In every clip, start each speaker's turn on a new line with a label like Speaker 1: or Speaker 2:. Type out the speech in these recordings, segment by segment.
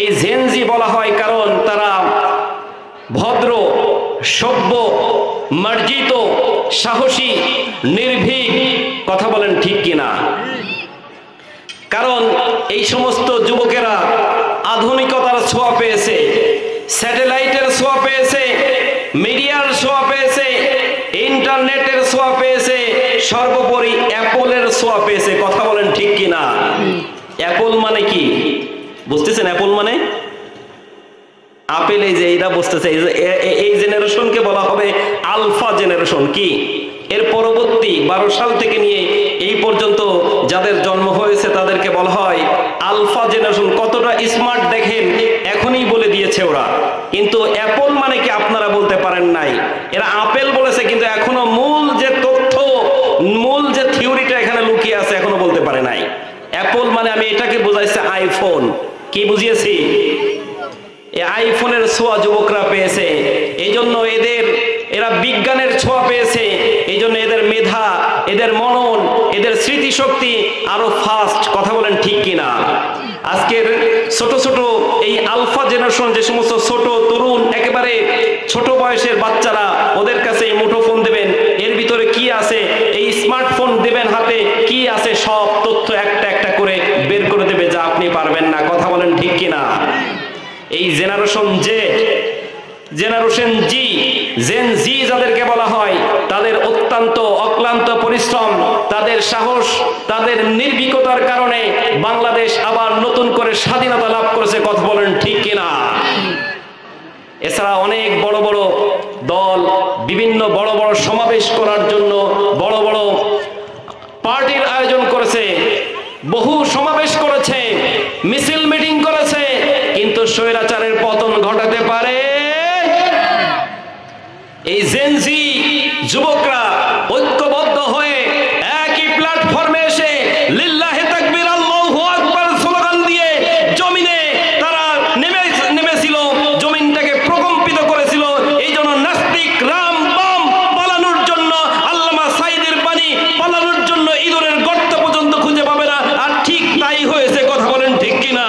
Speaker 1: এই জেনজি বলা হয় কারণ তারা ভদ্র, সভ্য, মার্জিত, সাহসী, নির্ভীক। কথা বলেন ঠিক কিনা? কারণ এই সমস্ত যুবকেরা আধুনিকতার ছোঁয়া পেয়েছে, স্যাটেলাইটের ছোঁয়া পেয়েছে, মিডিয়ার ছোঁয়া পেয়েছে, ইন্টারনেটের ছোঁয়া পেয়েছে, সর্বোপরি অ্যাপলের ছোঁয়া পেয়েছে। কথা বলেন ঠিক কিনা? অ্যাপল মানে কি বুঝতেছেন? অ্যাপল মানে আপেল। এই যে এরা বুঝতেছে, এই জেনারেশনকে বলা হবে আলফা জেনারেশন। কি এর পরবর্তী 12 সাল থেকে নিয়ে এই পর্যন্ত যাদের জন্ম হয়েছে তাদেরকে বলা হয় আলফা জেনারেশন। কতটা স্মার্ট দেখেন, এখনই বলে দিয়েছে ওরা। কিন্তু অ্যাপল মানে কি আপনারা বলতে পারেন নাই। এরা আপেল বলেছে, কিন্তু এখনো মূল যে তথ্য, মূল যে থিওরিটা এখানে লুকিয়ে আছে এখনো বলতে পারে নাই। অ্যাপল মানে আমি এটাকে বোঝাইছে আইফোন। কি বুঝিয়েছি? এই আইফোনের ছোঁয়া যুবকরা পেয়েছে, এই জন্য এরা বিজ্ঞানের ছোঁয়া পেয়েছে, এই জন্য এদের মেধা, এদের মনন, এদের স্মৃতিশক্তি আরো ফাস্ট। কথা বলেন ঠিক কিনা? আজকের ছোট ছোট এই আলফা জেনারেশন, যে সমস্ত ছোট তরুণ একেবারে ছোট বয়সের বাচ্চারা, ওদের কাছে এই মুঠোফোন দেবেন, এর ভিতরে কি আছে, এই স্মার্টফোন দেবেন হাতে, কি আছে সব তথ্য একটা একটা করে বের করে দেবে, যা আপনি পারবেন না। কথা বলেন ঠিক কিনা? এই জেনারেশন জেড, জেনারেশন জি, জেন জি যাদেরকে বলা হয়, তাদের অত্যন্ত অক্লান্ত পরিশ্রম, তাদের সাহস, তাদের নির্ভীকতার কারণে বাংলাদেশ আবার নতুন করে স্বাধীনতা লাভ করেছে। কথা বলেন ঠিক কিনা? এছাড়া অনেক বড় বড় দল বিভিন্ন বড় বড় সমাবেশ করার জন্য বড় বড় পার্টির আয়োজন করেছে, বহু সমাবেশ করেছে, মিছিল মিটিং করেছে, কিন্তু স্বৈরাচারের পতন ঘটাতে পারে এই জেনজি যুবকরা ঐক্যবদ্ধ হয়ে একই প্ল্যাটফর্মে এসে লিল্লাহি তাকবীর আল্লাহু আকবার স্লোগান দিয়ে জমিনে তারা নেমেছিল, জমিনটাকে প্রকম্পিত করেছিল। এই জন্য নাস্তিক রাম বাম পালানোর জন্য, আল্লামা সাইদের বাণী পালানোর জন্য ইঁদুরের গর্ত পর্যন্ত খুঁজে পাবে না। আর ঠিক তাই হয়েছে। কথা বলেন ঠিক কিনা?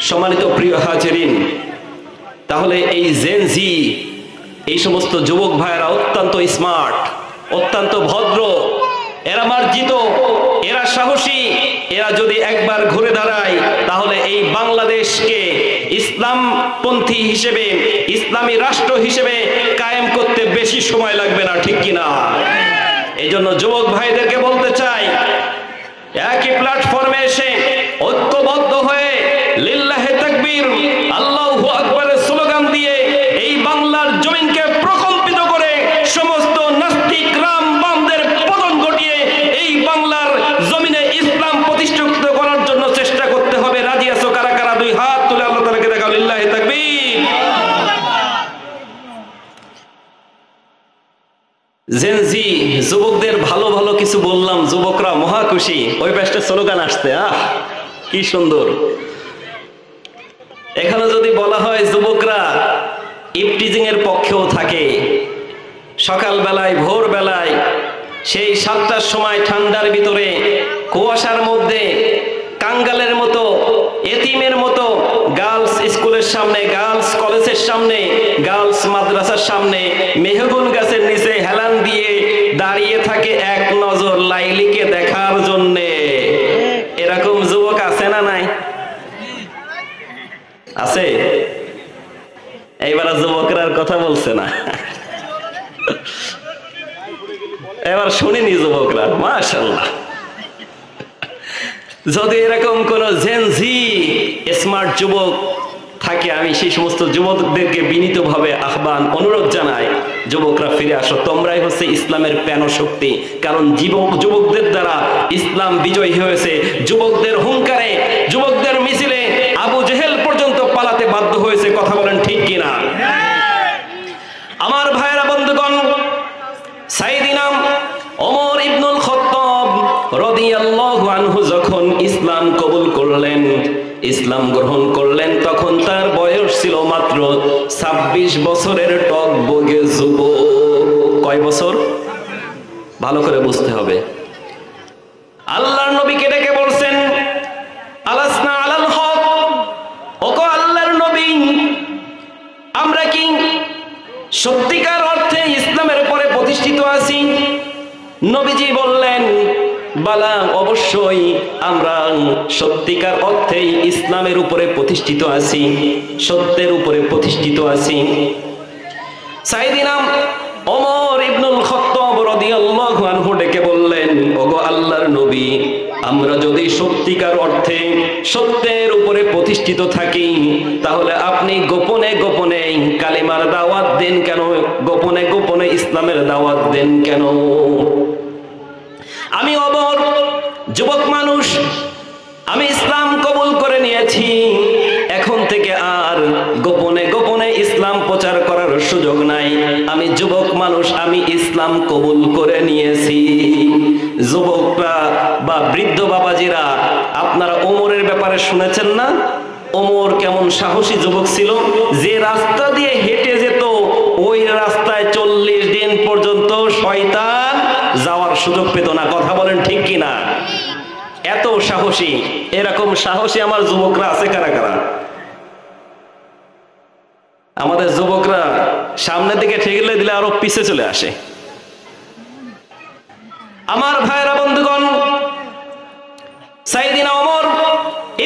Speaker 1: সম্মানিত প্রিয় হাজিরিন, তাহলে এই জেনজি, এই সমস্ত যুবক ভাইয়েরা অত্যন্ত স্মার্ট, অত্যন্ত ভদ্র, এরা মার্জিত, এরা সাহসী। এরা যদি একবার ঘুরে দাঁড়ায় তাহলে এই বাংলাদেশকে ইসলামপন্থী হিসেবে, ইসলামী রাষ্ট্র হিসেবে কায়েম করতে বেশি সময় লাগবে না। ঠিক কিনা? এই জন্য যুবক ভাইদেরকে বলতে চাই, একই প্ল্যাটফর্মে এসে ঐক্যবদ্ধ হয়ে লিল্লাহি তাকবীর আল্লাহু আকবারের স্লোগান দিয়ে এই বাংলার জমিনকে প্রকম্পিত করে সমস্ত নাস্তিক রাম বামদের পতন ঘটিয়ে এই বাংলার জমিনে ইসলাম প্রতিষ্ঠিত করার জন্য চেষ্টা করতে হবে। রাজি আছো কারা কারা? দুই হাত তুলে আল্লাহ তাআলাকে দেখাও। লিল্লাহি তাকবীর। জেনজি যুবকদের ভালো ভালো কিছু বললাম, যুবকরা মহা খুশি। ওই পাশটা স্লোগান আসতে, কি সুন্দর। এখানে যদি বলা হয় যুবকরা ইফটিজিং এর পক্ষেও থাকে, সকালবেলায় ভোরবেলায় সেই 7টার সময় ঠান্ডার ভিতরে কুয়াশার মধ্যে কাঙ্গালের মতো, এতিমের মতো গার্লস স্কুলের সামনে, গার্লস কলেজের সামনে, গার্লস মাদ্রাসার সামনে মেহগুন গাছের নিচে হেলান দিয়ে দাঁড়িয়ে থাকে এক নজর লাইলিকে দেখার জন্যে। এরকম যুবক আছে না নাই? আছে? এইবার যুবকরার কথা বলছে না, এবার শুনিনি যুবকরা। মাশাআল্লাহ। যদি এরকম কোন জেনজি স্মার্ট যুবক থাকে, আমি সেই সমস্ত যুবকদেরকে বিনীতভাবে আহ্বান, অনুরোধ জানাই, যুবকরা ফিরে আসো। তোমরাই হচ্ছে ইসলামের প্রাণশক্তি। কারণ যুবকদের দ্বারা ইসলাম বিজয়ী হয়েছে। যুবকদের হুঙ্কারে, যুবকদের মিছিলে আবু জেহেল পর্যন্ত পালাতে বাধ্য হয়েছে। কথা বলেন ঠিক কিনা? আমার ভাইয়েরা, বন্ধুগণ, সাইয়েদিনা ওমর ইবনুল খাত্তাব রাদিয়াল্লাহু আনহু যখন ইসলাম কবুল করলেন, ইসলাম গ্রহণ করলেন, তখন তার বয়স ছিল মাত্র 26 বছরের টকবগে যুবক। কয় বছর? ভালো করে বুঝতে হবে। আল্লাহর নবীকে ডেকে বলছেন, সত্যিকার অর্থে ইসলামের উপরে প্রতিষ্ঠিত আছি? নবীজি বললেন, বালা, অবশ্যই আমরা সত্যিকার অর্থেই ইসলামের উপরে প্রতিষ্ঠিত আছি, সত্যের উপরে প্রতিষ্ঠিত আছি। সাইয়েদিনা ওমর ইবনুল খাত্তাব রাদিয়াল্লাহু আনহু ডেকে বললেন, ওগো আল্লাহর নবী, আমরা যদি সত্যিকার অর্থে সত্যের উপরে প্রতিষ্ঠিত থাকি, তাহলে আপনি গোপনে গোপনে কালিমার দাওয়াত দেন কেন? গোপনে গোপনে ইসলামের দাওয়াত দেন কেন? আমি ওমর যুবক মানুষ, আমি ইসলাম কবুল করে নিয়েছি, এখন থেকে আর গোপনে গোপনে ইসলাম প্রচার করার সুযোগ নাই। আমি যুবক মানুষ, আমি ইসলাম কবুল করে নিয়েছি। যুবকরা বা বৃদ্ধ বাবাজিরা, আপনারা ওমরের ব্যাপারে শুনেছেন না? ওমর কেমন সাহসী যুবক ছিল, যে রাস্তা দিয়ে হেঁটে যেত ওই রাস্তায় 40 দিন পর্যন্ত শয়তান যাওয়ার সুযোগ পেত না। কথা বলেন ঠিক কিনা? এত সাহসী। এরকম সাহসী আমার যুবকরা আছে কারা কারা? আমাদের যুবকরা সামনের দিকে ঠেলে দিলে আরো পিছে চলে আসে। আমার ভাইরা বন্ধুগণ, সাইয়েদিনা ওমর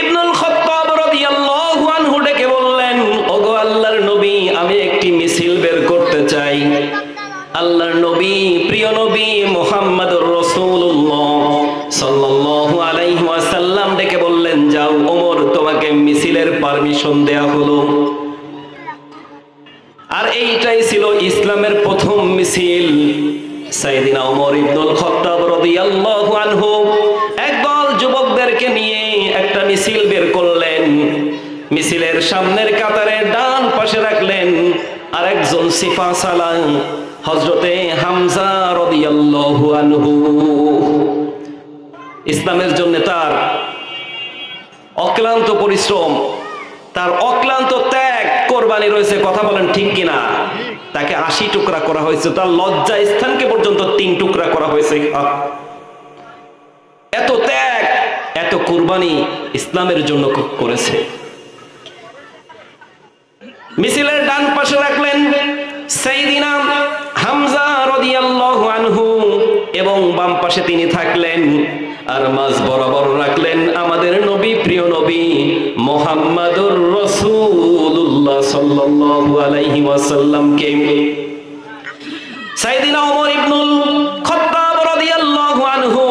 Speaker 1: ইবনুল খাত্তাব রাদিয়াল্লাহু আনহু ডেকে বললেন, ওগো আল্লাহর নবী, আমি একটি মিছিল বের করতে চাই। আল্লাহর নবী, প্রিয় নবী মুহাম্মদুর রাসূলুল্লাহ সাল্লাল্লাহু আলাইহি ওয়াসাল্লাম ডেকে বললেন, যাও ওমর, তোমাকে মিছিলের পারমিশন দেয়া হলো। আর এইটাই ছিল ইসলামের প্রথম মিছিল। সাইয়েদিনা ওমর ইবনুল খাত্তাব রাদিয়াল্লাহু আনহু একদল যুবকদেরকে নিয়ে একটা মিছিল বের করলেন। মিছিলের সামনের কাতারে ডান পাশে রাখলেন আরেকজন সিফা সালাহ, হযরতে হামজা রাদিয়াল্লাহু আনহু। ইসলামের জন্য তার অক্লান্ত পরিশ্রম, তার অক্লান্ত ত্যাগ, কোরবানি রয়েছে। কথা বলেন ঠিক কিনা? তাকে 80 টুকরা করা হয়েছে, তার লজ্জা স্থানকে পর্যন্ত 3 টুকরা করা হয়েছে। এত ত্যাগ, এত কোরবানি ইসলামের জন্য করেছে। মিছিলের ডান পাশে রাখলেন সাইয়েদিনা হামজা রাদিয়াল্লাহু আনহু এবং বাম পাশে তিনি থাকলেন। আর মাঝ বরাবর রাখলেন আমাদের নবী, প্রিয় নবী মুহাম্মদুর রাসূলুল্লাহ সাল্লাল্লাহু আলাইহি ওয়াসাল্লামকে। সাইয়েদিনা ওমর ইবনুল খাত্তাব রাদিয়াল্লাহু আনহু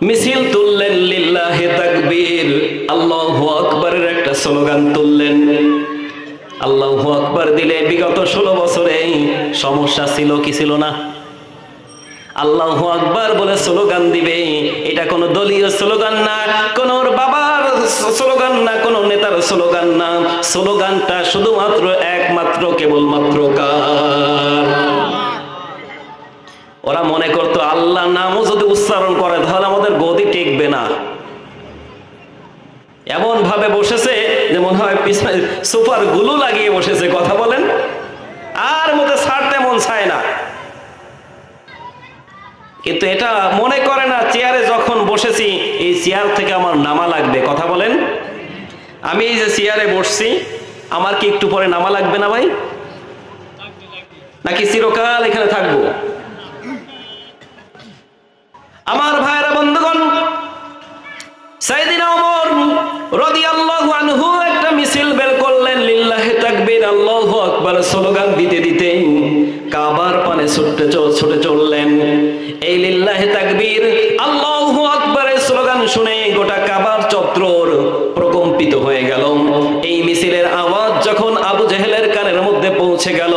Speaker 1: মিছিল তুললেন, লিল্লাহি তাকবীর, আল্লাহু আকবারের একটা স্লোগান তুললেন। আল্লাহু আকবার দিলে বিগত 16 বছরে সমস্যা ছিল কি ছিল না? আল্লাহু আকবার বলে স্লোগান দিবে, এটা কোনো দলীয় স্লোগান না, কোন বাবার স্লোগান না, কোন নেতার স্লোগান না। স্লোগানটা শুধুমাত্র একমাত্র কেবলমাত্র কার? ওরা মনে করতো আল্লাহর নামও যদি উচ্চারণ করে তাহলে আমাদের গদি টিকবে না। এমন ভাবে বসেছে যে মনে হয় পিছনে সুপার গুলো লাগিয়ে বসেছে। কথা বলেন, আর মধ্যে ছাড়তে মন চায় না। কিন্তু এটা মনে করে না চেয়ারে যখন বসেছি এই চেয়ার থেকে আমার নামা লাগবে। কথা বলেন, আমি এই যে চেয়ারে বসছি আমার কি একটু পরে নামা লাগবে না ভাই? নাকি চিরকাল এখানে থাকবো? আমার ভাইরা বন্ধুগণ, সাইয়েদিনা ওমর রাদিয়াল্লাহু আনহু একটা মিছিল বের করলেন, লিল্লাহি তাকবীর, আল্লাহু আকবার স্লোগান দিতে দিতে কাবার পানে ছুটে চললেন। এই লিল্লাহি তাকবীর, আল্লাহু আকবারের স্লোগান শুনে গোটা কাবার চত্বর প্রকম্পিত হয়ে গেল। এই মিছিলের আওয়াজ যখন আবু জেহেলের কানের মধ্যে পৌঁছে গেল,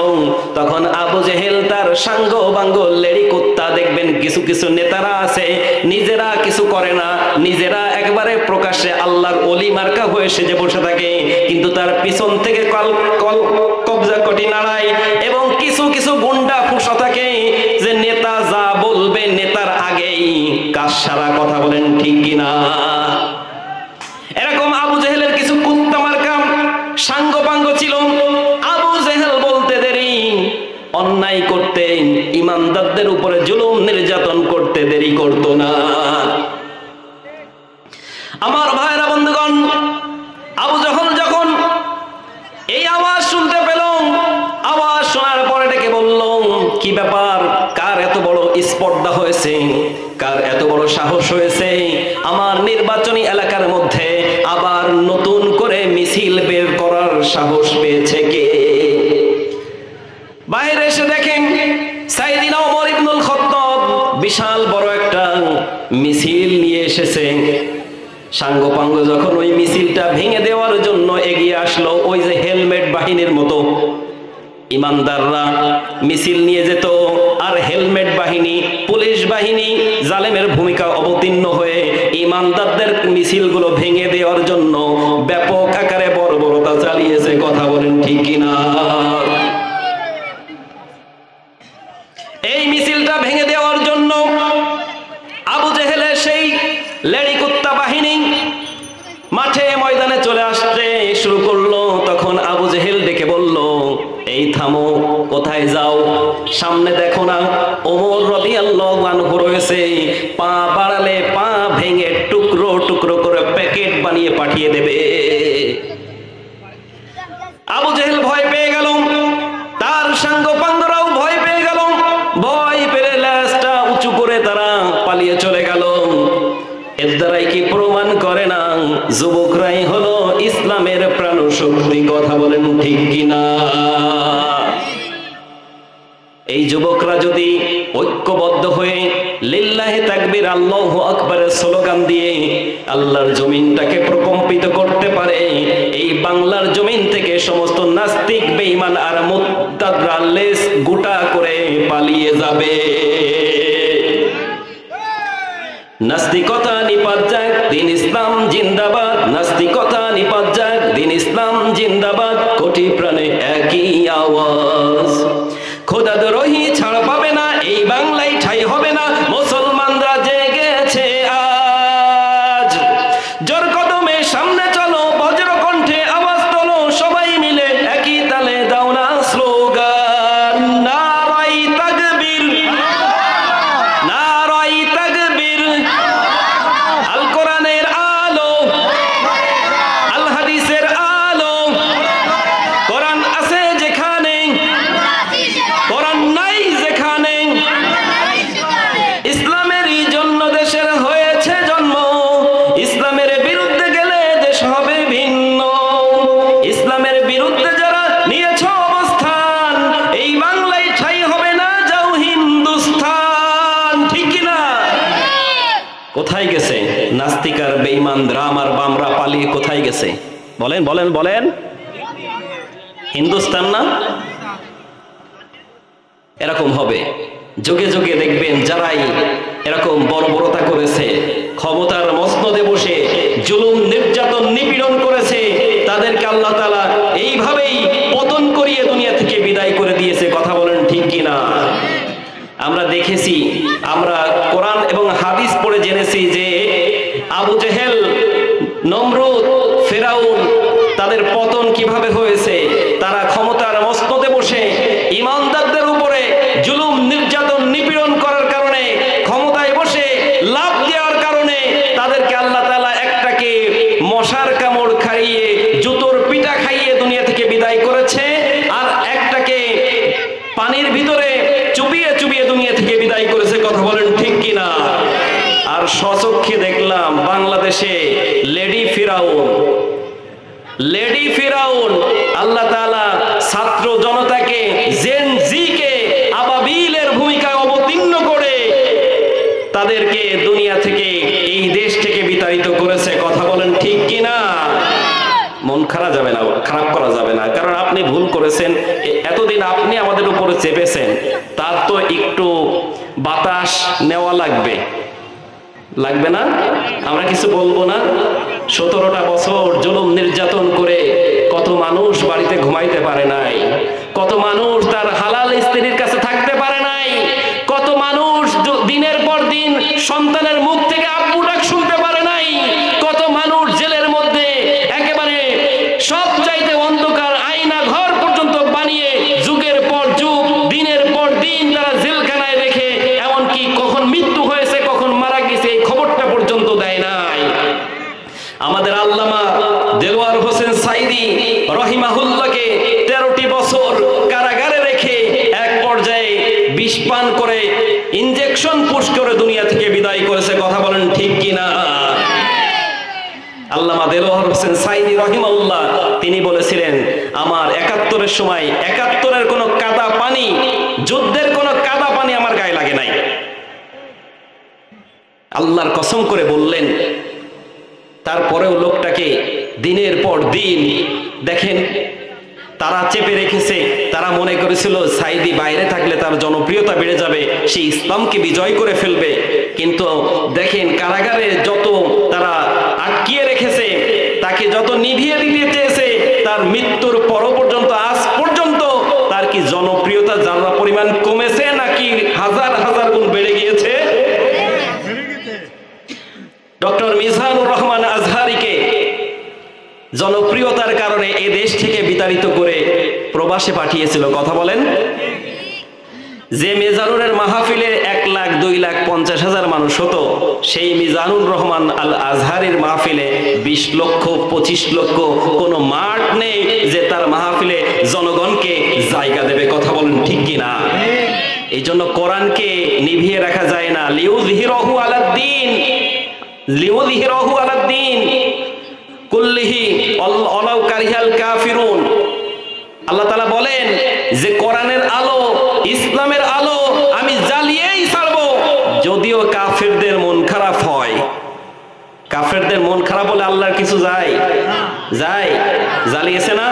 Speaker 1: তখন আবু জেহেল তার সাঙ্গ বাঙ্গ লেডি কুত্তা, দেখবেন কিছু কিছু নেতারা আছে নিজেরা কিছু করে না, নিজেরা একবারে প্রকাশ্যে আল্লাহর ওলি মার্কা হয়ে সেজে বসে থাকে, কিন্তু তার পিছন থেকে কবজা কটি নাড়ায়। এবং কিছু কিছু গুন্ডা ফুসা থাকে যে নেতা যা বলবে নেতার আগেই কাজ সারা। কথা বলেন ঠিক কিনা? এরকম আবু জেহেলের কিছু কুত্তা মার্কা সাঙ্গ পাঙ্গ ছিল। আবু জেহেল বলতে দেরি, অন্যায় করতে, ইমানদারদের উপরে জুলুম নির্যাতন করতে দেরি করতো না। আমার ভাইরা বন্ধুগণ, আবু জেহেল যখন এই আওয়াজ শুনতে পেল, আওয়াজ শোনার কি ব্যাপার, কার এত বড় স্পর্ধা হয়েছে, কার এত বড় সাহস হয়েছে আমার নির্বাচনী এলাকার মধ্যে আবার নতুন করে মিছিল বের করার সাহস পেয়েছে কে? বাইরে এসে দেখেন সাইয়েদনা ওমর ইবনুল খাত্তাব বিশাল বড় একটা মিছিল নিয়ে এসেছে। সাঙ্গপাঙ্গ যখন ওই মিছিলটা ভেঙে দেওয়ার জন্য এগিয়ে আসলো, ওই যে হেলমেট বাহিনীর মতো ইমানদাররা মিছিল নিয়ে যেত, আর হেলমেট বাহিনী, পুলিশ বাহিনী জালেমের ভূমিকা অবতীর্ণ হয়ে ইমানদারদের মিছিলগুলো ভেঙে দেওয়ার জন্য ব্যাপক আকারে বর্বরতা চালিয়েছে। কথা বলেন ঠিক কিনা? এই মিছিলটা ভেঙে দেওয়ার জন্য আবু জেহেলের সেই লেডি কুত্তা বাহিনী মাঠে ময়দানে চলে আসতে শুরু করলো। তখন আবু জেহেল ডেকে বলল, এই থামো, কোথায় যাও? সামনে দেখো না ওমর রাদিয়াল্লাহু আনহু রয়েছে, পা বাড়ালে পা ভেঙে টুকরো টুকরো করে প্যাকেট বানিয়ে পাঠিয়ে দেবে। আবু জেহেল ভয় পেয়ে গেল, তার সাঙ্গপাঙ্গরাও ভয় পেয়ে গেল, ভয় পেয়ে লেজটা উঁচু করে তারা পালিয়ে চলে গেল। এর দ্বারাই কি প্রমাণ করে না যুবকরাই হলো ইসলামের প্রাণ শক্তি? কথা বলেন ঠিক কিনা? এই যুবকরা যদি ঐক্যবদ্ধ হয়ে লিল্লাহি তাকবীর আল্লাহু আকবারের স্লোগান দিয়ে আল্লাহর জমিনটাকে প্রকম্পিত করতে পারে, এই বাংলার জমিন থেকে সমস্ত নাস্তিক, বেঈমান আর মুরতাদরা লেজ গোটা করে পালিয়ে যাবে। নাস্তিকতা নিপাত যাক, দিন ইসলাম জিন্দাবাদ। নাস্তিকতা নিপাত যাক, দিন ইসলাম জিন্দাবাদ। কোটি প্রাণে একই আওয়াজ, খোদাদ্রোহী ছাড় পাবে না, এই বাংলায় ঠাঁই হবে না। মুসলমানরা জেগেছে আজ, জোর কদমে সামনে চলো, বজ্র কণ্ঠে আওয়াজ তোলো, সবাই মিলে একই তালে দাও না স্লোগান, নারায়ে তাকবীর, নারায়ে তাকবীর। আল কোরআনের আলো, আল হাদিসের আলো, কোরআন আছে যেখানে, কোরআন নাই যেখানে, ইসলামেরই জন্য দেশের হয়েছে জন্ম, ইসলামের বিরুদ্ধে গেলে দেশ হবে ভিন্ন। ইসলামের বিরুদ্ধে যারা নিয়েছ অবস্থান, এই বাংলায় ঠাঁই হবে না, যাও হিন্দুস্তান। ঠিক কিনা? কোথায় গেছে নাস্তিক আর বেঈমান, রাম আর বামরা পালিয়ে কোথায় গেছে? বলেন বলেন বলেন। হিন্দুস্তান না? এরকম হবে যুগে যুগে দেখবেন যারাই এরকম বর্বরতা করেছে, ক্ষমতার মসনদে বসে জুলুম নির্যাতন নিপীড়ন করেছে, তাদেরকে আল্লাহ তাআলা এইভাবেই পতন করিয়ে দুনিয়া থেকে বিদায় করে দিয়েছে। কথা বলেন ঠিক কিনা? আমরা দেখেছি, আমরা কোরআন এবং হাদিস পড়ে জেনেছি যে আবু জেহেল, নমরুদ, ফেরাউন, তাদের পতন কিভাবে হয়েছে। তারা ক্ষমতার মসনদে বসে ইমানদারদের উপরে জুলুম নির্যাতন নিপীড়ন করার কারণে, ক্ষমতায় বসে লাভ দেওয়ার কারণে তাদেরকে আল্লাহ তাআলা একটাকে মশার কামড় খাইয়ে, জুতোর পিটা খাইয়ে দুনিয়া থেকে বিদায় করেছে, আর একটাকে পানির ভিতরে চুবিয়ে চুবিয়ে দুনিয়া থেকে বিদায় করেছে। কথা বলেন ঠিক কিনা? আর স্বচক্ষে দেখলাম বাংলাদেশে লেডি ফিরাউন, লেডি ফিরাউন আল্লাহ তাআলা ছাত্র জনতাকে, জেন জিকে আবাবিলের ভূমিকায় অবতীর্ণ করে তাদেরকে দুনিয়া থেকে, এই দেশ থেকে বিতাড়িত করেছে। কথা বলেন ঠিক কিনা? মন খারাপ যাবে না, খারাপ করা যাবে না, কারণ আপনি ভুল করেছেন, এতদিন আপনি আমাদের উপরে চেপেছেন, তার তো একটু বাতাস নেওয়া লাগবে, লাগবে না? আমরা কিছু বলবো না? 17টা বছর জুলুম নির্যাতন করে কত মানুষ বাড়িতে ঘুমাইতে পারে নাই, কত মানুষ তার হালাল স্ত্রীর কাছে থাকতে পারে নাই, কত মানুষ দিনের পর দিন সন্তানের মুখ থেকে আব্বু ডাক শুনতে পারে নাই, কত মানুষ জেলের মধ্যে একেবারে সব চাইতে অন্ধকার আয়না ঘর পর্যন্ত বানিয়ে যুগের পর যুগ, দিনের পর দিন তারা জেলখানায় রেখে, এমনকি কখন মৃত্যু হয়েছে, কখন মারা গেছে, এই খবরটা পর্যন্ত দেয় নাই। আমাদের আল্লামা দেলোয়ার হোসেন সাইদি রহিমাহুল্লাহকে 13টি বছর কারাগারে রেখে এক পর্যায়ে পান করে ইনজেকশন পুশ করে দুনিয়া থেকে বিদায় করেছে। কথা বলেন ঠিক কিনা? আল্লামা দেলোয়ার হোসেন সাইদি রাহিমাহুল্লাহ তিনি বলেছিলেন, আমার ৭১-এর সময় ৭১-এর কোনো কাদা পানি, যুদ্ধের কোনো কাদা পানি আমার গায়ে লাগে নাই। আল্লাহর কসম করে বললেন। তারপরেও লোকটাকে দিনের পর দিন দেখেন তারা চেপে রেখেছে। তারা মনে করেছিল সাইদি বাইরে থাকলে তার জনপ্রিয়তা বেড়ে যাবে, সে ইসলামকে বিজয় করে ফেলবে। কিন্তু দেখেন কারাগারে যত তারা আটকিয়ে রেখেছে, তাকে যত নিভিয়ে দিতে চেয়েছে, তার মৃত্যুর পর পর্যন্ত আজ পর্যন্ত তার কি জনপ্রিয়তা যারা পরিমাণ কমেছে নাকি হাজার হাজার গুণ বেড়ে গিয়েছে? ডক্টর মিজানুর রহমান আজহারিকে জনপ্রিয়তার কারণে এ দেশ থেকে বিতাড়িত করে প্রবাসে পাঠিয়েছিল। কথা বলেন। যে মিজানুরের মাহফিলে ১ লাখ ২ লাখ ৫০,০০০ মানুষ হতো, সেই মিজানুর রহমান আল আজহারির মাহফিলে ২০ লক্ষ ২৫ লক্ষ কোনো মাঠ নেই যে তার মাহফিলে জনগণকে জায়গা দেবে। কথা বলেন ঠিক কিনা? এই জন্য কোরআনকে নিভিয়ে রাখা যায় না। লিউযহিরাহু আলাদ-দ্বীন, লিউযহিরাহু আলাদ-দ্বীন কুল্লিহি ওয়ালাউ কারিহাল কাফিরুন। আল্লাহ তাআলা বলেন যে কোরআনের আলো, ইসলামের আলো আমি জ্বালিয়েই ছাড়বো, যদিও কাফেরদের মন খারাপ হয়। কাফেরদের মন খারাপ হলে আল্লাহর কিছু যায়? জ্বালিয়েছে না?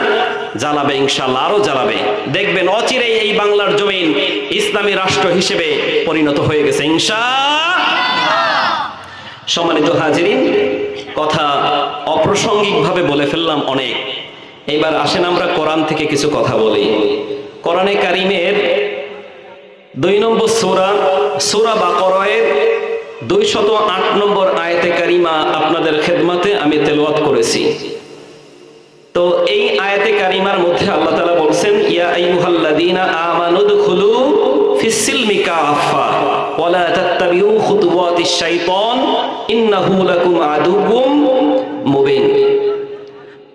Speaker 1: জ্বালাবে ইনশাআল্লাহ, আরো জ্বালাবে। দেখবেন অচিরেই এই বাংলার জমিন ইসলামী রাষ্ট্র হিসেবে পরিণত হয়ে গেছে ইনশাআল্লাহ। সম্মানিত হাজিরিন, কথা অপ্রাসঙ্গিক ভাবে বলে ফেললাম অনেক। এবার আসেন আমরা কোরআন থেকে কিছু কথা বলি। কোরআনে কারিমের ২ নম্বর সূরা, সূরা বাকারার ২০৮ নম্বর আয়াতে কারিমা আপনাদের খেদমতে আমি তেলাওয়াত করেছি। তো এই আয়াতে কারিমার মধ্যে আল্লাহ তাআলা বলছেন, ইয়া আইয়ুহাল্লাযীনা আমানু দুখুলু ফিস-সিলমি কাফা ওয়া লা তাত্তাবিউ খুতুওয়াতিশ শাইতান ইন্নাহু লাকুম আদুউম মুবিন।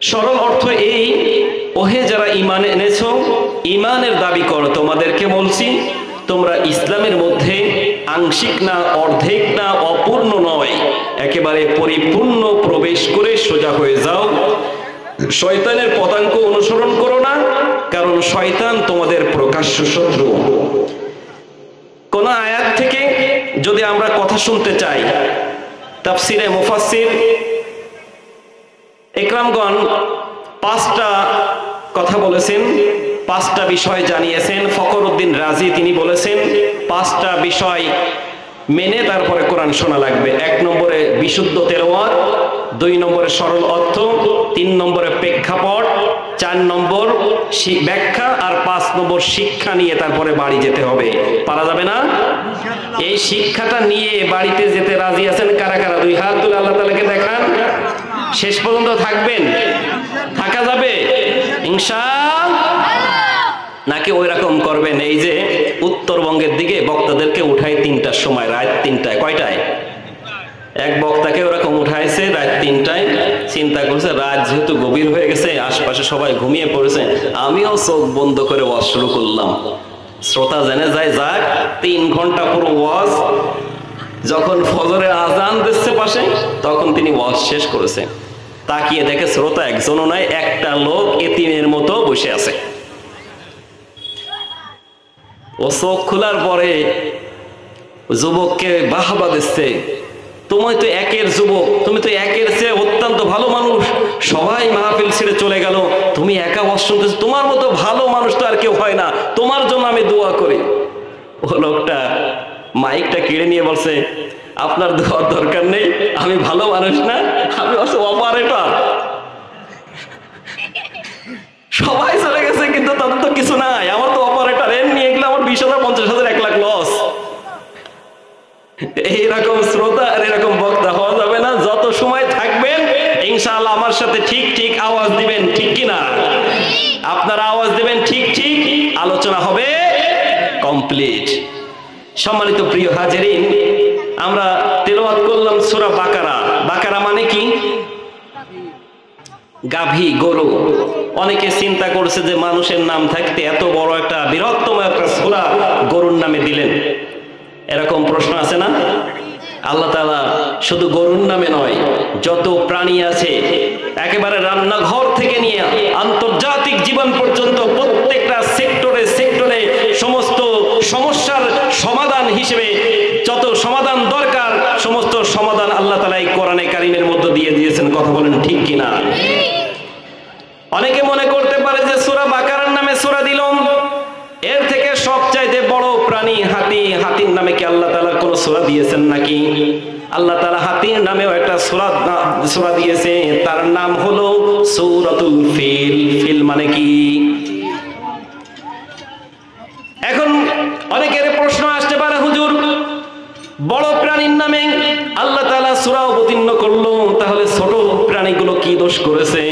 Speaker 1: সরল অর্থ এই, ওহে যারা ঈমান এনেছো, ঈমানের দাবি করো, তোমাদেরকে বলছি তোমরা ইসলামের মধ্যে আংশিক না, অর্ধেক না, অপূর্ণ নয়, একেবারে পরিপূর্ণ প্রবেশ করে সোজা হয়ে যাও। শয়তানের পদাঙ্ক অনুসরণ করো না, কারণ শয়তান তোমাদের প্রকাশ্য শত্রু। কোন আয়াত থেকে যদি আমরা কথা শুনতে চাই, তাফসিরে মুফাসসির ইকরামগণ ৫টা কথা বলেছেন, ৫টা বিষয় জানিয়েছেন। ফখরউদ্দিন রাজি তিনি বলেছেন ৫টা বিষয় মেনে তারপরে কোরআন শোনা লাগবে। ১ নম্বরে বিশুদ্ধ তেলাওয়াত, ২ নম্বরে সরল অর্থ, ৩ নম্বরে প্রেক্ষাপট, ৪ নম্বর ব্যাখ্যা, আর ৫ নম্বর শিক্ষা নিয়ে তারপরে বাড়ি যেতে হবে। পারা যাবে না? এই শিক্ষাটা নিয়ে বাড়িতে যেতে রাজি আছেন কারা কারা? ২ হাত তুলে আল্লাহ তাআলাকে দেখান। শেষ পর্যন্ত থাকবেন? থাকা যাবে ইনশাআল্লাহ? নাকি ওই রকম করবেন এই যে উত্তরবঙ্গের দিকে বক্তাদেরকে উঠায় ৩টার সময়, রাত ৩টায়। কয়টায়? এক বক্তাকে ওরকম উঠাইছে রাত ৩টায়। চিন্তা করছে রাত যেহেতু গভীর হয়ে গেছে, আশপাশে সবাই ঘুমিয়ে পড়েছে, আমিও চোখ বন্ধ করে ওয়াজ শুরু করলাম। শ্রোতা জেনে যায় যাক ৩ ঘন্টা পুরো ওয়াজ। যখন ফজরের আজান দিচ্ছে পাশে, তখন তিনি ওয়াজ শেষ করেছে। তাকিয়ে দেখে শ্রোতা একজনও নাই, একটা লোক এতিমের মতো বসে আছে। ও চোখ খোলার পরে যুবককে বাহবা দিচ্ছে, তুমি তো একের যুবক, তুমি তো একের চেয়ে অত্যন্ত ভালো মানুষ, সবাই মাহফিল ছেড়ে চলে গেল, তুমি একা ওয়াজ শুনতেছো, তোমার মতো ভালো মানুষ তো আর কেউ হয় না, তোমার জন্য আমি দোয়া করি। ও লোকটা মাইকটা কেড়ে নিয়ে বলছে, আপনার দোয়ার দরকার নেই, আমি ভালো মানুষ না, আমি অপারেটর। সবাই চলে গেছে কিন্তু তাদের তো কিছু নাই, আমার তো অপারেটর, এর নিয়ে গেলে আমার 20,000 50,000 1 লাখ লস। এইরকম শ্রোতা আর এরকম বক্তা হওয়া যাবে না। যত সময় থাকবেন ইনশাআল্লাহ আমার সাথে ঠিক ঠিক আওয়াজ দিবেন, ঠিক কিনা? আপনারা আওয়াজ দিবেন ঠিক ঠিক, আলোচনা হবে কমপ্লিট। সম্মানিত প্রিয় হাজিরিন, আমরা তেলাওয়াত করলাম সূরা বাকারা। বাকারা মানে কি? গাভী, গরু। অনেকে চিন্তা করছে যে মানুষের নাম থাকতে এত বড় একটা বৃহত্তম একটা সূরা গরুর নামে দিলেন, এরকম প্রশ্ন আছে না? আল্লাহ তাআলা শুধু গরুর নামে নয়, যত প্রাণী আছে একেবারে রান্নাঘর থেকে নিয়ে আন্তর্জাতিক জীবন পর্যন্ত প্রত্যেকটা সেক্টরে সেক্টরে সমস্ত সমস্যার সমাধান হিসেবে যত সমাধান দরকার সমস্ত সমাধান আল্লাহ তাআলা এই কোরআনে কারীমের মধ্যে দিয়ে দিয়েছেন। কথা বলেন ঠিক কিনা? অনেকে মনে করতে পারে যে সূরা বাকারার নামে সূরা দিলাম, এর থেকে সবচাইতে বড় প্রাণী হাতি, হাতির নামে কি আল্লাহ তাআলা কোন সূরা দিয়েছেন নাকি? আল্লাহ তাআলা হাতির নামেও একটা সূরা দিয়েছে, তার নাম হলো সূরাতুল ফিল। ফিল মানে কি? এখন অনেকের প্রশ্ন আসতে পারে, হুজুর বড় প্রাণীর নামে আল্লাহ তাআলা সূরা অবতীর্ণ করলো, তাহলে ছোট প্রাণীগুলো কি দোষ করেছে?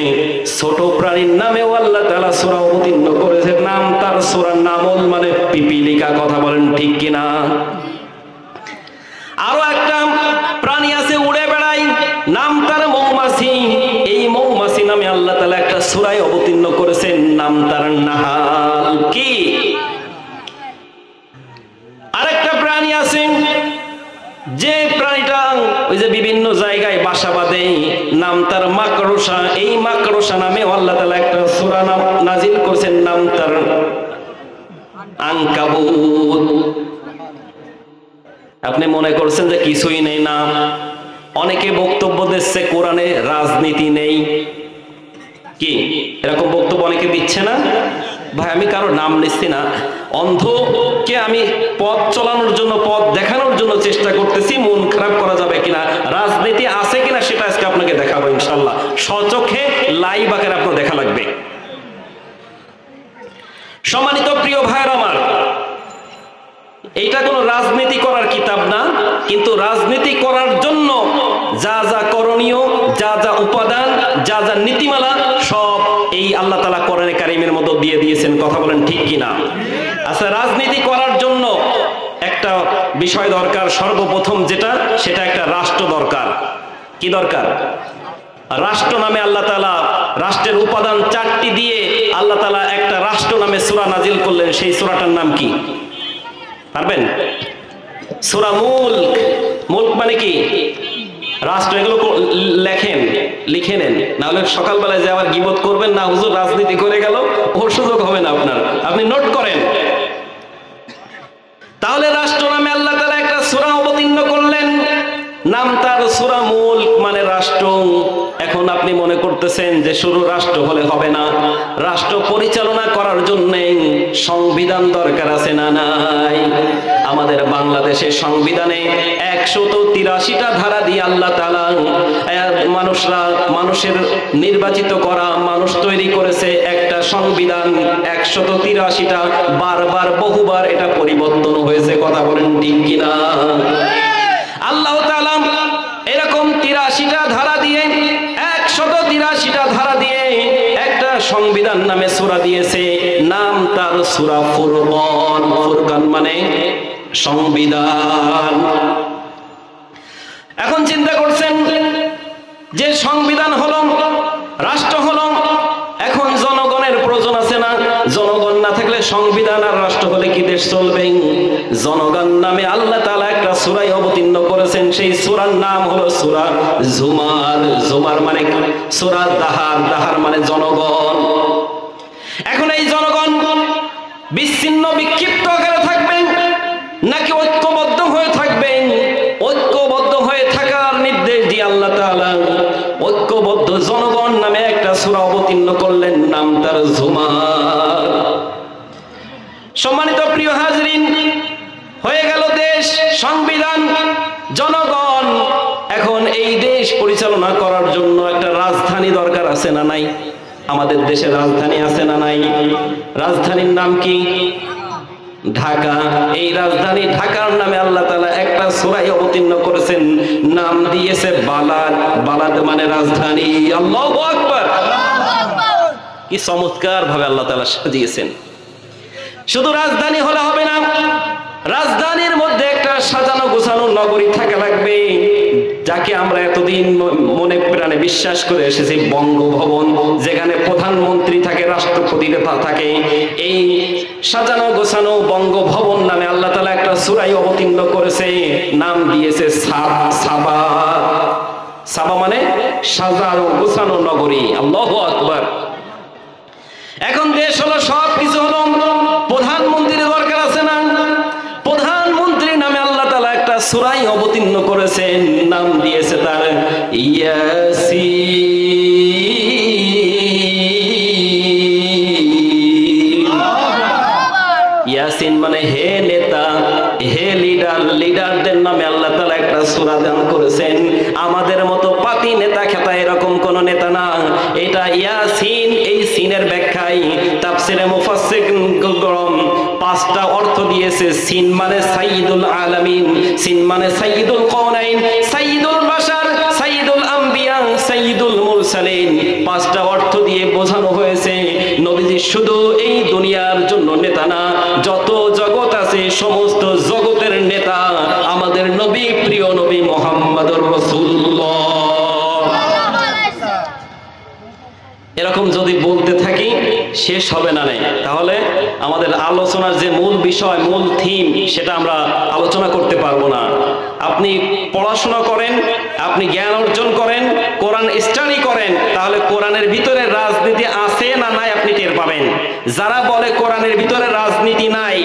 Speaker 1: ছোট প্রাণীর নামেও আল্লাহ তাআলা সূরা অবতীর্ণ করেছে, নাম তার সূরার নামল মানে পিপীলিকা। কথা বলেন ঠিক কিনা? আরো একটা প্রাণী আছে উড়ে বেড়ায়, নাম তার মৌমাছি। এই মৌমাছি নামে আল্লাহ তাআলা একটা সূরায় অবতীর্ণ করেছেন, নাম তার নাহাল। কি? আরেকটা প্রাণী আছে যে প্রাণীটা ওই যে বিভিন্ন জায়গায় বাসা বাঁধে, নাম তার মাকড়সা। এই মাকড়সা নামে আল্লাহ তাআলা একটা সূরা নাজিল করেছেন, নাম তার আনকাবুত। আপনি মনে করছেন যে কিছুই নেই না? অনেকে বক্তব্য দিচ্ছে কোরআনে রাজনীতি নেই, কি এরকম বক্তব্য অনেকে দিচ্ছে না? ভাই আমি কারো নাম নিচ্ছি না, অন্ধকে আমি পথ চলানোর জন্য, পথ দেখানোর জন্য চেষ্টা করতেছি, মন খারাপ করা যাবে কিনা, রাজনীতি আছে কিনা সেটা আজকে আপনাকে দেখাবো ইনশাআল্লাহ। স্বচক্ষে লাইভ আকারে আপনার দেখা লাগবে। সম্মানিত প্রিয় ভাইয়ের আমার, এইটা কোনো রাজনীতি করার কিতাব না, কিন্তু রাজনীতি করার জন্য যা যা করণীয়, যা যা উপাদান, যা যা নীতিমালা সব এই আল্লাহ তাআলা কোরআনে কারীমের মধ্যে দিয়ে দিয়েছেন। কথা বলেন ঠিক কিনা? আচ্ছা, রাজনীতি করার জন্য একটা বিষয় দরকার, সর্বপ্রথম যেটা, সেটা একটা রাষ্ট্র দরকার। কি দরকার? রাষ্ট্র নামে আল্লাহ তাআলা রাষ্ট্রের উপাদান 4টি দিয়ে আল্লাহ তাআলা একটা রাষ্ট্র নামে সূরা নাজিল করলেন। সেই সূরাটার নাম কি পারবেন? সূরা মুলক। মুলক মানে কি? রাষ্ট্র। এগুলো লেখেন, লিখে নেন, নাহলে সকালবেলায় যে আবার গীবত করবেন না, হুজুর রাজনীতি করে গেল, ওর সুযোগ হবে না আপনার। আপনি নোট করেন। তাহলে রাষ্ট্র নামে আল্লাহ তাআলা একটা সূরা অবতীর্ণ করলেন, নাম তার সূরা মুলক মানে রাষ্ট্র। এখন আপনি মনে করতেছেন যে শুধু রাষ্ট্র হলে হবে না, রাষ্ট্র পরিচালনা করার জন্য সংবিধান দরকার আছে না নাই? আমাদের বাংলাদেশের সংবিধানে 183টা ধারা দিয়ে আল্লাহ তাআলা মানুষের নির্বাচিত করা মানুষ তৈরি করেছে একটা সংবিধান। 183টা বারবার বহুবার এটা পরিবর্তন হয়েছে। কথা বলেন ঠিক কিনা? আল্লাহ তাআলা এরকম 83টা ধারা দিয়ে, 183টা ধারা দিয়ে একটা সংবিধান নামে সূরা দিয়েছে, নাম তার সূরা ফুরকান। ফুরকান মানে সংবিধান। এখন চিন্তা করছেন যে সংবিধান হলো, রাষ্ট্র হলো, এখন জনগণের প্রয়োজন আছে না? জনগণ না থাকলে সংবিধান আর রাষ্ট্র হলে কি দেশ চলবে? জনগণ নামে আল্লাহ তাআলা একটা সূরা অবতীর্ণ করেছেন, সেই সূরার নাম হলো সূরা জুমার। জুমার মানে সূরা দাহার, দাহার মানে জনগণ। এখন এই জনগণ বিচ্ছিন্ন বিক্ষিপ্ত আকারে থাকবেন নাকি ঐক্যবদ্ধ হয়ে থাকবেন? ঐক্যবদ্ধ হয়ে থাকার নির্দেশ দিয়ে আল্লাহ তাআলা ঐক্যবদ্ধ জনগণ নামে একটা সূরা অবতীর্ণ করলেন, নাম তার জুমার। সম্মানিত প্রিয় হাজরিন, হয়ে গেল দেশ, সংবিধান, জনগণ। এখন এই দেশ পরিচালনা করার জন্য একটা রাজধানী দরকার আছে না নাই? আমাদের দেশে রাজধানী আছে না নাই? রাজধানীর নাম কি? ঢাকা। এই রাজধানী ঢাকার নামে আল্লাহ তাআলা একটা সূরা অবতীর্ণ করেছেন, নাম দিয়েছে বালাদ। বালাদ মানে রাজধানী। আল্লাহু আকবার। কি চমৎকার ভাবে আল্লাহ তাআলা সাজিয়েছেন। শুধু রাজধানী হলে হবে না, রাজধানীর মধ্যে একটা সাজানো গোছানো নগরী থাকা লাগবে, যাকে আমরা এতদিন মনে প্রাণে বিশ্বাস করে এসেছি, বঙ্গভবন, যেখানে প্রধানমন্ত্রী থাকে, রাষ্ট্রপতি থাকে, এই সাজানো গোছানো বঙ্গভবন নামে আল্লাহ তাআলা একটা সূরা অবতীর্ণ করেছে, নাম দিয়েছে সাবা। সাবা মানে সাজানো গোছানো নগরী। আল্লাহু আকবার। এখন দেশ হলো, সবকিছু হলো, প্রধানমন্ত্রীর দরকার আছে না? প্রধানমন্ত্রী নামে আল্লাহ তাআলা একটা সূরা অবতীর্ণ করেছেন, নাম দিয়েছে তার ইয়াসিন। ইয়াসিন মানে হে নেতা, হে লিডার, লিডারদের নামে আল্লাহ তাআলা একটা সূরা দান করেছেন। আমাদের মতো পাতি নেতা খেতা এরকম কোন নেতা না, এটা ইয়াসিন। এই সিনের ব্যাখ্যায় তাফসিরে মুফাসসিরগণ পাঁচটা অর্থ দিয়েছে। সিন মানে সাইয়্যিদুল আলামিন, সিন মানে সাইয়্যিদুল কাউনাইন, সাইয়্যিদুল বাশার, সাইয়্যিদুল আম্বিয়া, সাইয়্যিদুল মুরসালিন। পাঁচটা অর্থ দিয়ে বোঝানো হয়েছে নবীজি শুধু এই দুনিয়ার জন্য নেতা না, যত জগৎ আছে সমস্ত জগতের নেতা আমাদের নবী, প্রিয় নবী মুহাম্মদুর রাসূলুল্লাহ। এরকম যদি বলতে থাকি শেষ হবে না। তাহলে আমাদের আলোচনার যে মূল বিষয়, মূল থিম, সেটা আমরা আলোচনা করতে পারবো না। আপনি পড়াশোনা করেন, আপনি জ্ঞান অর্জন করেন, কোরআন স্টাডি করেন, তাহলে কোরআনের ভিতরে রাজনীতি আছে না নাই আপনি টের পাবেন। যারা বলে কোরআনের ভিতরে রাজনীতি নাই,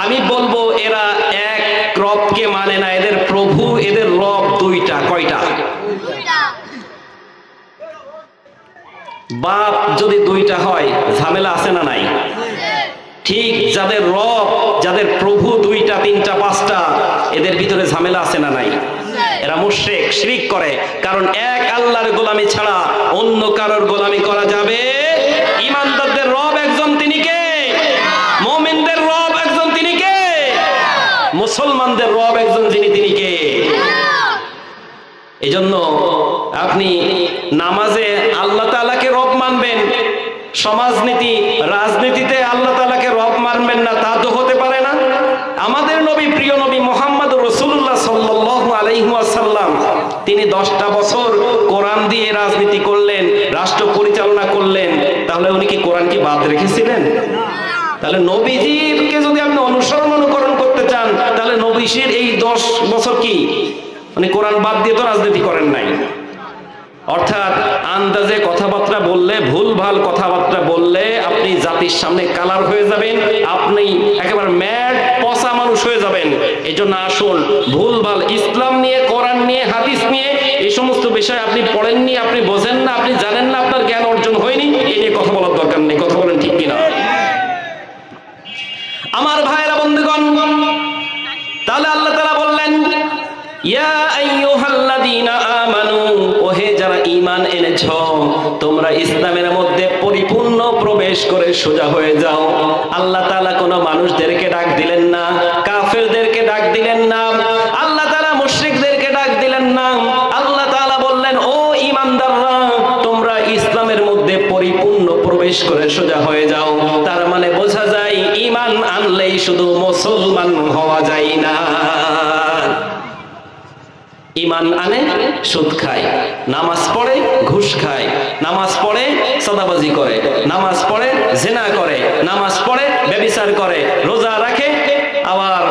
Speaker 1: আমি বলবো এরা এক রবকে মানে না। এদের প্রভু, এদের রব দুইটা। কয়টা? বাপ যদি দুইটা হয় ঝামেলা আছে না নাই? ঠিক যাদের রব, যাদের প্রভু দুইটা, তিনটা, পাঁচটা, এদের ভিতরে ঝামেলা আছে না নাই? এরা মুশরিক, শিরক করে। কারণ এক আল্লাহর গোলামি ছাড়া অন্য কারোর গোলামি করা যাবে। ঈমানদারদের রব একজন, তিনি কে? মুমিনদের রব একজন, তিনি কে? মুসলমানদের রব একজন, যিনি, তিনি কে? এজন্য আপনি নামাজে আল্লাহ তাআলাকে রব মানবেন, সমাজনীতি, রাজনীতিতে আল্লাহ তাআলাকে রব মানবেন না, তা তো হতে পারে না। আমাদের নবী, প্রিয় নবী মুহাম্মদুর রাসূলুল্লাহ সাল্লাল্লাহু আলাইহি ওয়াসাল্লাম, তিনি 10টা বছর কোরআন দিয়ে রাজনীতি করলেন, রাষ্ট্র পরিচালনা করলেন। তাহলে উনি কি কোরআন কি বাদ রেখেছিলেন? তাহলে নবীজিকে যদি আপনি অনুসরণ অনুকরণ করতে চান, তাহলে নবীজির এই 10 বছর কি উনি কোরআন বাদ দিয়ে তো রাজনীতি করেন নাই। অর্থাৎ আন্দাজে কথাবার্তা বললে, ভুলভাল কথাবার্তা বললে আপনি জাতির সামনে কালার হয়ে যাবেন, আপনি একেবারে ম্যাড, পচা মানুষ হয়ে যাবেন। এই জন্য আসুন, ভুলভাল ইসলাম নিয়ে, কোরআন নিয়ে, হাদিস নিয়ে, এই সমস্ত বিষয় আপনি পড়েননি, আপনি বোঝেন না, আপনি জানেন না, আপনার জ্ঞান অর্জন হয়নি, এই নিয়ে কথা বলার দরকার নেই। কথা বলেন ঠিক কিনা? আমার ভাইয়েরা, বন্ধুগণ, তাহলে আল্লাহ তাআলা বললেন, ইয়া আইয়ুহাল্লাযীনা আমানু, ওহে যারা ঈমান এনেছো, তোমরা ইসলামের মধ্যে পরিপূর্ণ প্রবেশ করে সোজা হয়ে যাও। আল্লাহ তাআলা কোনো মানুষদেরকে ডাক দিলেন না, কাফেরদেরকে ডাক দিলেন না, আল্লাহ তাআলা মুশরিকদেরকে ডাক দিলেন না। আল্লাহ তাআলা বললেন, ও ঈমানদাররা, তোমরা ইসলামের মধ্যে পরিপূর্ণ প্রবেশ করে সোজা হয়ে যাও। তার মানে বোঝা যায় ঈমান আনলেই শুধু মুসলমান হওয়া যায় না। ঈমান আনে সুদ খায়, নামাজ পড়ে ঘুষ খায়, নামাজ পড়ে সাদাবাজি করে, নামাজ পড়ে জিনা করে, নামাজ পড়ে ব্যভিচার করে, রোজা রাখে, আবার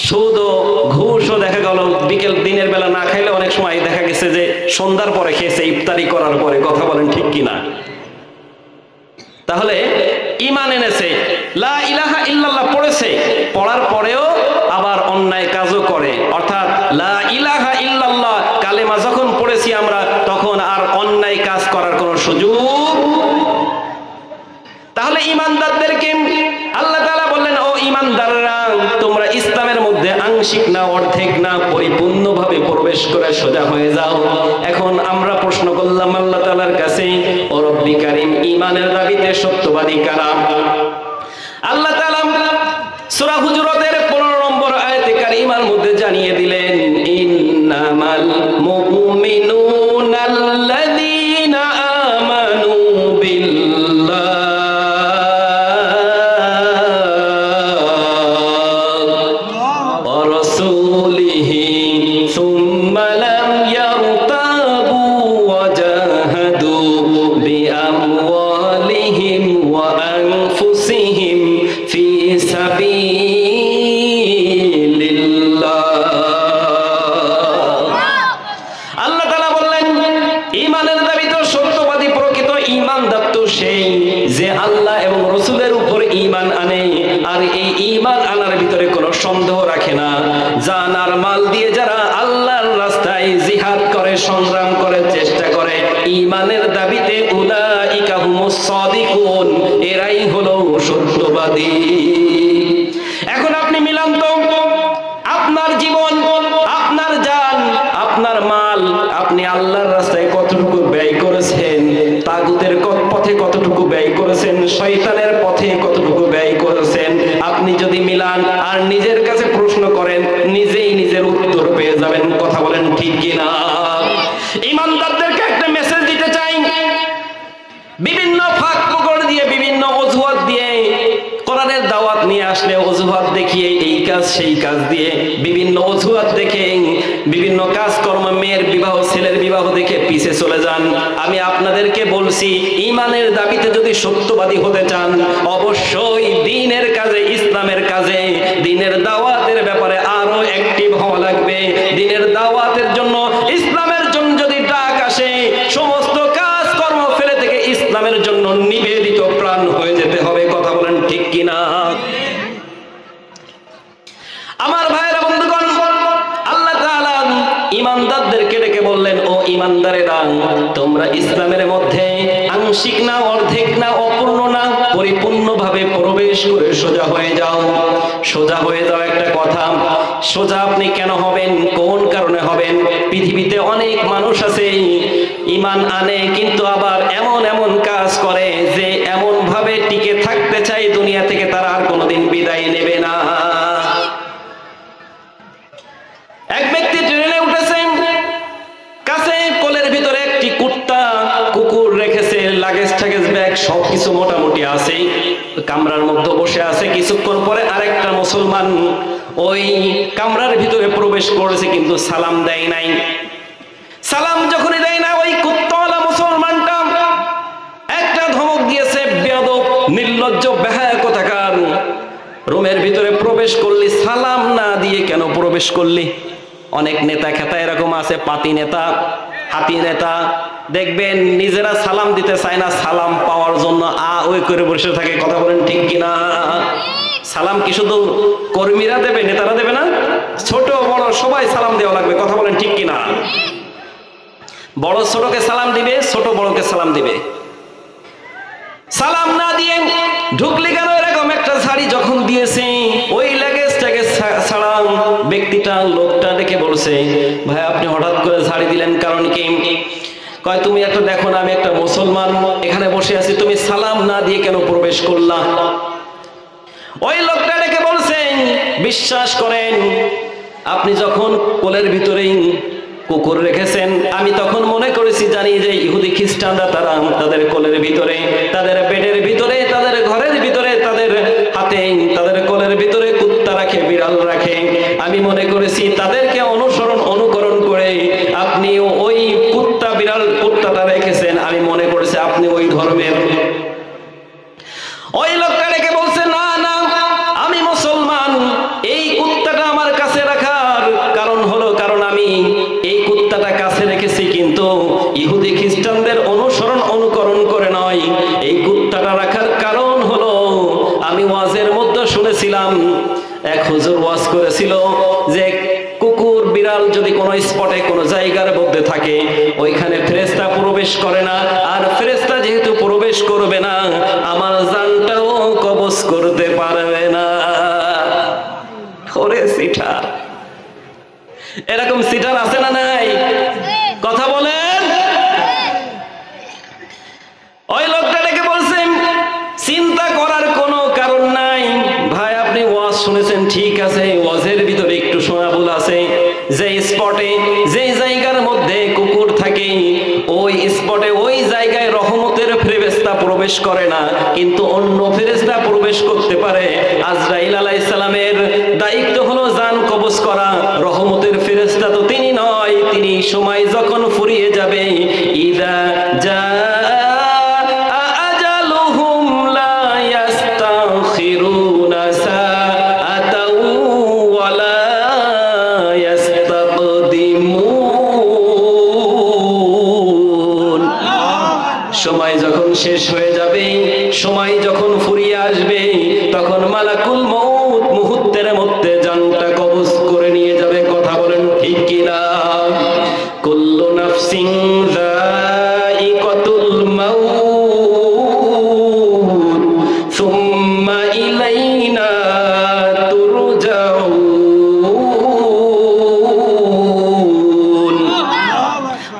Speaker 1: সুদ ও ঘুষও দেখা গেল বিকেল দিনের বেলা না খাইলে অনেক সময় দেখা গেছে যে সন্ধ্যার পরে খেয়েছে, ইফতারি করার পরে। কথা বলেন ঠিক কিনা? তাহলে ঈমান এনেছে, লা ইলাহা ইল্লাল্লাহ পড়েছে, পড়ার পরেও আবার অন্যায় কাজও করে। অর্থাৎ লা ইলাহা ইল্লাল্লাহ কালেমা যখন পড়েছি আমরা, তখন আর অন্যায় কাজ করার কোনো সুযোগ। তাহলে ঈমানদারদেরকে আল্লাহ তাআলা বললেন, ও ঈমানদাররা, তোমরা ইসলামের মধ্যে আংশিক না, অর্ধেক না, পরিপূর্ণভাবে প্রবেশ করে সোজা হয়ে যাও। এখন আমরা প্রশ্ন করলাম আল্লাহ তাআলার কাছে, ও রব্বি কারীম, ঈমানের দাবিতে সত্যবাদী কারা? আল্লাহ তাআলা সূরা হুজুরাতের 15 নম্বর আয়াতে কারিমার মধ্যে জানিয়ে দিলেন, ইন্নামাল মুমিনুনাল্লাযীনা আমানু বিল্লাহি ওয়া রাসূলিহি সুম্মা সেই যে আল্লাহ এবং রসুলের উপর ঈমান আনে আর এই ঈমান আনার ভিতরে কোনো সন্দেহ রাখে না। জান আর মাল দিয়ে যারা আল্লাহর রাস্তায় জিহাদ করে, সংগ্রাম করে, চেষ্টা করে ঈমানের দাবিতে, উলাইকা হুমুস সাদিকুন, এরাই হলো সত্যবাদী। এখন আপনি মিলান তো, আপনার জীবন, আপনার জান, আপনার মাল আপনি আল্লাহর রাস্তায় কতটুকু ব্যয় করেছেন, তাগুতের পথে কতটুকু ব্যয় করেছেন, শয়তানের পথে কতটুকু ব্যয় করেছেন। আপনি যদি মিলান আর নিজের কাছে প্রশ্ন করেন, নিজেই নিজের উত্তর পেয়ে যাবেন। কথা বলেন ঠিক কিনা? ঈমানদারদেরকে একটা মেসেজ দিতে চাই, বিভিন্ন ফাঁক ফোকড় দিয়ে, বিভিন্ন অজুহাত দিয়ে, কোরআনের দাওয়াত নিয়ে আসলে অজুহাত দেখিয়ে এই কাজ সেই কাজ দিয়ে, বিভিন্ন অজুহাত দেখে বিভিন্ন কাজকর্ম, মেয়ের বিবাহ, ছেলের বিবাহ দেখে পিছে চলে যান। আমি আপনাদেরকে বলছি, ঈমানের দাবিতে যদি সত্যবাদী হতে চান, অবশ্যই দ্বীনের কাজে, ইসলামের কাজে, দ্বীনের দাওয়াতের ব্যাপারে আরো অ্যাক্টিভ হওয়া লাগবে। দ্বীনের দাওয়াতের জন্য, ইসলামের জন্য যদি ডাক আসে, সমস্ত কাজকর্ম ফেলে থেকে ইসলামের জন্য নিবেদিত প্রাণ হয়ে যেতে হবে। কথা বলেন ঠিক কিনা? আমার ভাইয়েরা, বন্ধুগণ, আল্লাহ তাআলা ঈমানদারদেরকে ডেকে বললেন, ও ঈমানদারেরা, তোমরা ইসলামের মধ্যে আংশিক না, অর্ধেক না, অপূর্ণ না, পরিপূর্ণভাবে প্রবেশ করে সোজা হয়ে যাও। সোজা হয়ে যাও একটা কথা, সোজা আপনি কেন হবেন, কোন কারণে হবেন? পৃথিবীতে অনেক মানুষ আছে ঈমান আনে, কিন্তু আবার এমন এমন কাজ করে যে এমন ভাবে টিকে থাকতে চায় দুনিয়া থেকে, তারা আর কোনোদিন বিদায় নেবে না। এক ব্যক্তি ট্রেনে উঠেছেন, কাছে কোলের ভিতরে একটি কুকুর রেখেছে, লাগেজ টাগেজ ব্যাগ সবকিছু মোটামুটি আছে, কামরার মধ্যে বসে আছে। কিছুক্ষণ পরে আরেকটা মুসলমান ওই কামরার ভিতরে প্রবেশ করেছে, কিন্তু সালাম দেয় নাই। সালাম যখনই দেয় না, ওই কুত্তাওয়ালা মুসলমানটা একটা ধমক দিয়েছে, বেয়াদব, নির্লজ্জ, বেহায়া কোথাকার, রুমের ভিতরে প্রবেশ করলি সালাম না দিয়ে কেন প্রবেশ করলি? অনেক নেতা খেতা এরকম আছে, পাতি নেতা, হাতি নেতা, দেখবেন নিজেরা সালাম দিতে চায় না, সালাম পাওয়ার জন্য ওই করে বসে থাকে। কথা বলেন ঠিক কিনা? সালাম কি শুধু কর্মীরা দেবে, নেতারা দেবে না? ছোট বড় সবাই সালাম দেওয়া লাগবে। কথা বলেন ঠিক কিনা? বড় ছোটকে সালাম দিবে, ছোট বড়কে সালাম দিবে। সালাম না দিয়ে ঢুকলি কেন? এরকম একটা শাড়ি যখন দিয়েছে, ওই লাগেজটাকে ছাড়া ব্যক্তিটা, লোকটা দেখে বলছে, ভাই আপনি হঠাৎ করে শাড়ি দিলেন, কারণ কি? কয় তুমি একটা দেখো না, আমি একটা মুসলমান, এখানে বসে আছি, তুমি সালাম না দিয়ে কেন প্রবেশ করলা? ওই লোকটা দেখে বলছেন, বিশ্বাস করেন, আপনি যখন কোলের ভিতরেই কুকুর রেখেছেন, আমি তখন মনে করেছি, জানি যে ইহুদি খ্রিস্টানরা তারা তাদের কোলের ভিতরে, তাদের বেডের ভিতরে, তাদের ঘরের ভিতরে, তাদের হাতে, তাদের কোলের ভিতরে কুত্তা রাখে, বিড়াল রাখে। আমি মনে করেছি তাদেরকে অনুকরণ করে আপনি ওই কুত্তা, বিড়াল, কুত্তাটা রেখেছেন। আমি মনে করেছি আপনি ওই ধর্মের। ওই লোকটা রেখে বলছে, না না, আমি মুসলমান। এই কুত্তাটা আমার কাছে রাখার কারণ হলো, কারণ আমি এই কুত্তাটা কাছে রেখেছি, কিন্তু ইহুদি খ্রিস্টানদের অনুকরণ করে নয়। এই কুত্তাটা রাখার কারণ হলো, আমি ওয়াজের মধ্যে শুনেছিলাম, এক হুজুর ওয়াজ করেছিল যে কুকুর, বিড়াল যদি কোনো স্পটে, কোনো জায়গার মধ্যে থাকে, ওইখানে ফেরেশতা প্রবেশ করে না। আর ফেরেশতা যেহেতু প্রবেশ করবে না, আমার জানটাও কবজ করতে পারবে না। ওরে সিটার! এরকম সিটার আছে না নাই? কথা বলেন। ওই লোকটা ডেকে বলছেন, চিন্তা করার কোনো কারণ নাই ভাই, আপনি ওয়াজ শুনেছেন ঠিক আছে, ওয়াজের ভিতরে একটু শোনাবুল আছে, যে স্পটে, যে জায়গার মধ্যে কুকুর থাকে, ওই স্পটে, ওই জায়গায় রহমতের ফেরেশতা প্রবেশ করে না, কিন্তু অন্য ফেরেশতা প্রবেশ করতে পারে। আজরাইল আলাইহিস সালামের দায়িত্ব হলো জান কবজ করা, রহমতের ফেরেশতা তো তিনি নয়। তিনি সময় যখন ফুরিয়ে যাবে, ইদা জা সময় যখন শেষ হয়ে যাবে, সময় যখন ফুরিয়ে আসবে, তখন মালাকুল মউত মুহূর্তের মধ্যে জানটা কবজ করে নিয়ে যাবে। কথা বলেন ঠিক কিনা? কুল্লু নাফসিন যায়িকাতুল মাউত সুম্মা ইলাইনা তুরজাউন।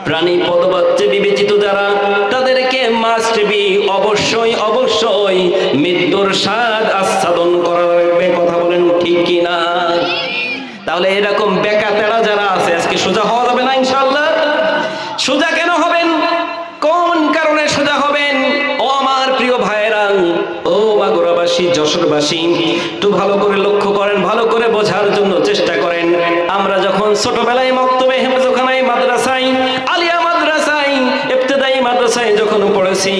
Speaker 1: প্রাণী পদবাচ্যে বিবেচিত যারা, তাদেরকে মাস্ট বি অবশ্যই অবশ্যই মৃত্যুর স্বাদ আস্বাদন করা লাগবে। কথা বলেন ঠিক কিনা? তাহলে এরকম বেকা তেড়া যারা আছে, আজকে সোজা হওয়া যাবে না ইনশাআল্লাহ। সোজা কেন হবেন? কোন কারণে সোজা হবেন? ও আমার প্রিয় ভাইরা, ও মাগুরাবাসী, যশোরবাসী, একটু ভালো করে লক্ষ্য করেন, ভালো করে বোঝার জন্য চেষ্টা করেন। আমরা যখন ছোটবেলায় মক্তবে হেফজখানায় মাদ্রাসায়, আলিয়া মাদ্রাসায়, ইবতেদায়ী মাদ্রাসায় যখন পড়েছি,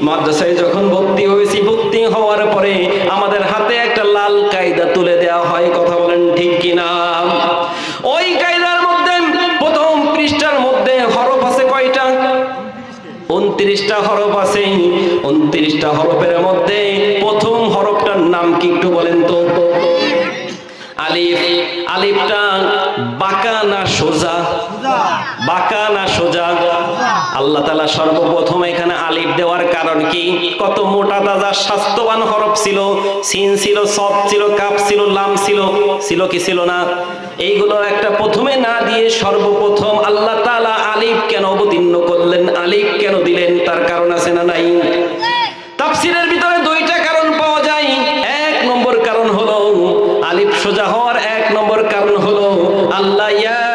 Speaker 1: মাদ্রাসায় যখন ভর্তি হয়েছি, ভর্তি হওয়ার পরে আমাদের হাতে একটা লাল কায়দা তুলে দেওয়া হয়। কথা বলেন ঠিক কিনা? ওই কায়দার মধ্যে প্রথম পৃষ্ঠার মধ্যে হরফ আছে কয়টা? 29টা হরফ আছে। 29টা হরফের মধ্যে প্রথম হরফটার নাম কি একটু বলেন তো? আলিফ। আলিফটা বাঁকা না সোজা? বাঁকা না সোজা? আল্লাহ তাআলা সর্বপ্রথম এখানে আলিফ দেওয়ার কারণ কি? কত মোটা তাজা স্বাস্থ্যবান হরফ ছিল, সিন ছিল, সদ ছিল, কাফ ছিল, লাম ছিল, ছিল কি ছিল না? এইগুলো একটা প্রথমে না দিয়ে সর্বপ্রথম আল্লাহ তাআলা আলিফ কেন অবতীর্ণ করলেন, আলিফ কেন দিলেন? তার কারণ আছে না নাই? তাফসীরের ভিতরে দুইটা কারণ পাওয়া যায়। এক নম্বর কারণ হলো আলিফ সোজা হওয়ার এক নম্বর কারণ হলো আল্লাহ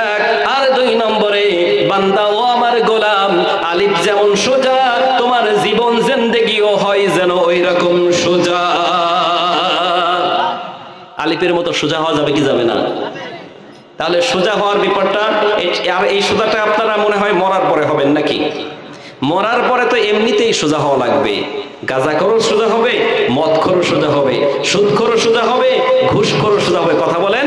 Speaker 1: এক, আর দুই নম্বরে বান্দা ও আমার গোলাম, আলিফ যেমন সোজা, তোমার জীবন জিন্দেগিও হয় যেন ওই রকম সোজা। আলিফের মতো সোজা হওয়া যাবে কি যাবে না? তাহলে সোজা হওয়ার ব্যাপারটা, আর এই সোজাটা আপনারা মনে হয় মরার পরে হবেন নাকি? মরার পরে তো এমনিতেই সোজা হওয়া লাগবে। গাঁজাখোরও সোজা হবে, মদখোরও সোজা হবে, সুদখোরও সোজা হবে, ঘুষখোরও সোজা হবে। কথা বলেন?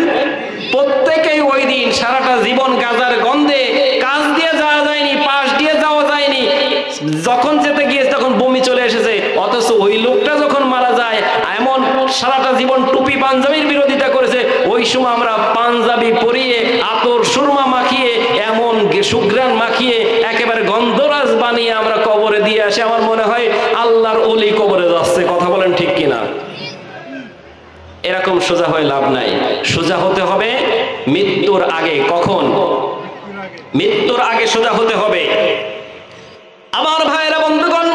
Speaker 1: প্রত্যেকেই ওই দিন সারাটা জীবন গাঁজার গন্ধে কাজ দিয়ে যাওয়া যায়নি, পাশ দিয়ে যাওয়া যায়নি, যখন যেতে গিয়েছে তখন বমি চলে এসেছে। অথচ ওই লোকটা যখন মারা যায়, এমন সারাটা জীবন টুপি পাঞ্জাবির বিরোধিতা করেছে, ওই সময় আমরা পাঞ্জাবি পরিয়ে, আতর সুরমা মাখিয়ে, এমন সুঘ্রাণ মাখিয়ে, একেবারে গন্ধরাজ বানিয়ে আমরা কবরে দিয়ে আসি। আমার মনে হয় আল্লাহর ওলি কবরে যাচ্ছে। কথা বলেন ঠিক কিনা? এরকম সোজা হয়ে লাভ নাই। সোজা হতে হবে মৃত্যুর আগে। কখন? মৃত্যুর আগে সোজা হতে হবে। আমার ভাইরা, বন্ধুগণ,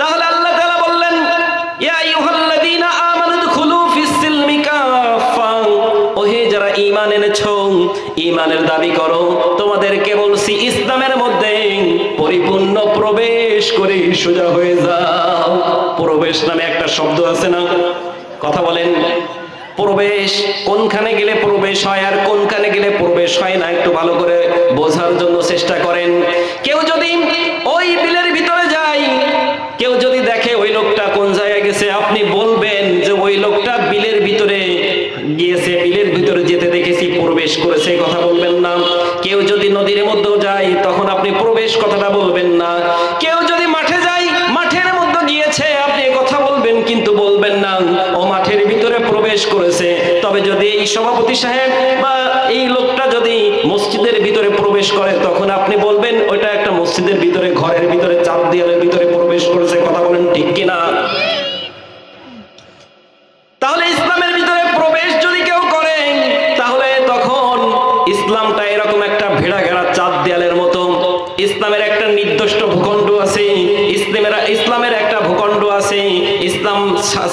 Speaker 1: তাহলে আল্লাহ তাআলা বললেন, ইয়া আইয়ুহাল্লাযীনা আমানু দুখুলু ফিস সিলমি কাফা, ওহে যারা ঈমান এনেছো, ঈমানের দাবি করো, তোমাদেরকে বলছি ইসলামের মধ্যে পরিপূর্ণ প্রবেশ করে সোজা হয়ে যাও। প্রবেশ নামে একটা শব্দ আছে না? কথা বলেন। প্রবেশ কোনখানে গেলে প্রবেশ হয় আর কোনখানে গেলে প্রবেশ হয় না, একটু ভালো করে বোঝার জন্য চেষ্টা করেন। কেউ যদি ওই বিলের ভিতরে যায়, কেউ যদি দেখে ওই লোকটা কোন জায়গায় গেছে, আপনি বলবেন যে ওই লোকটা বিলের ভিতরে গিয়েছে, বিলের ভিতরে যেতে দেখেছি, প্রবেশ করেছে, কথা বলবেন না। কেউ যদি নদীর মধ্যে যায়, তখন আপনি প্রবেশ কথাটা বলবেন না। কেউ যদি মাঠে যায়, মাঠের মধ্যে গিয়েছে, আপনি কথা বলবেন, কিন্তু বলবেন না ও মাঠের ভিতরে প্রবেশ করেছে। তবে যদি এই সভাপতি সাহেব বা এই লোকটা যদি মসজিদের ভিতরে প্রবেশ করে, তখন আপনি বলবেন ওইটা একটা মসজিদের ভিতরে, ঘরের ভিতরে, চার দেয়ালের ভিতরে প্রবেশ করেছে। কথা বলেন ঠিক কিনা? তাহলে ইসলামের ভিতরে প্রবেশ যদি কেউ করে, তাহলে তখন ইসলামটা এরকম একটা ভেড়া ঘেরা চার দেয়ালের মতো। ইসলামের একটা নির্দিষ্ট ভূখণ্ড আছে, ইসলামের একটা ভূখণ্ড আছে। ইসলাম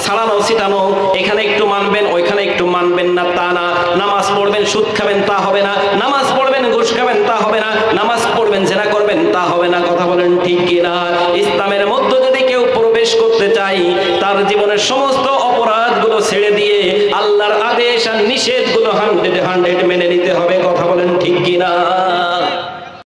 Speaker 1: ছাড়ানো ছিটানো, এখানে একটু মানবেন, ওইখানে একটু মানবেন না, তা না। নামাজ পড়বেন, সুদ খাবেন, তা হবে না। নামাজ পড়বেন, ঘুষ খাবেন, তা হবে না। নামাজ পড়বেন, জেনা করবেন, তা হবে না। কথা বলেন ঠিক কিনা? ইসলামের মধ্যে যদি কেউ প্রবেশ করতে চায়, তার জীবনের সমস্ত অপরাধগুলো ছেড়ে দিয়ে আল্লাহর আদেশ আর নিষেধগুলো 100% মেনে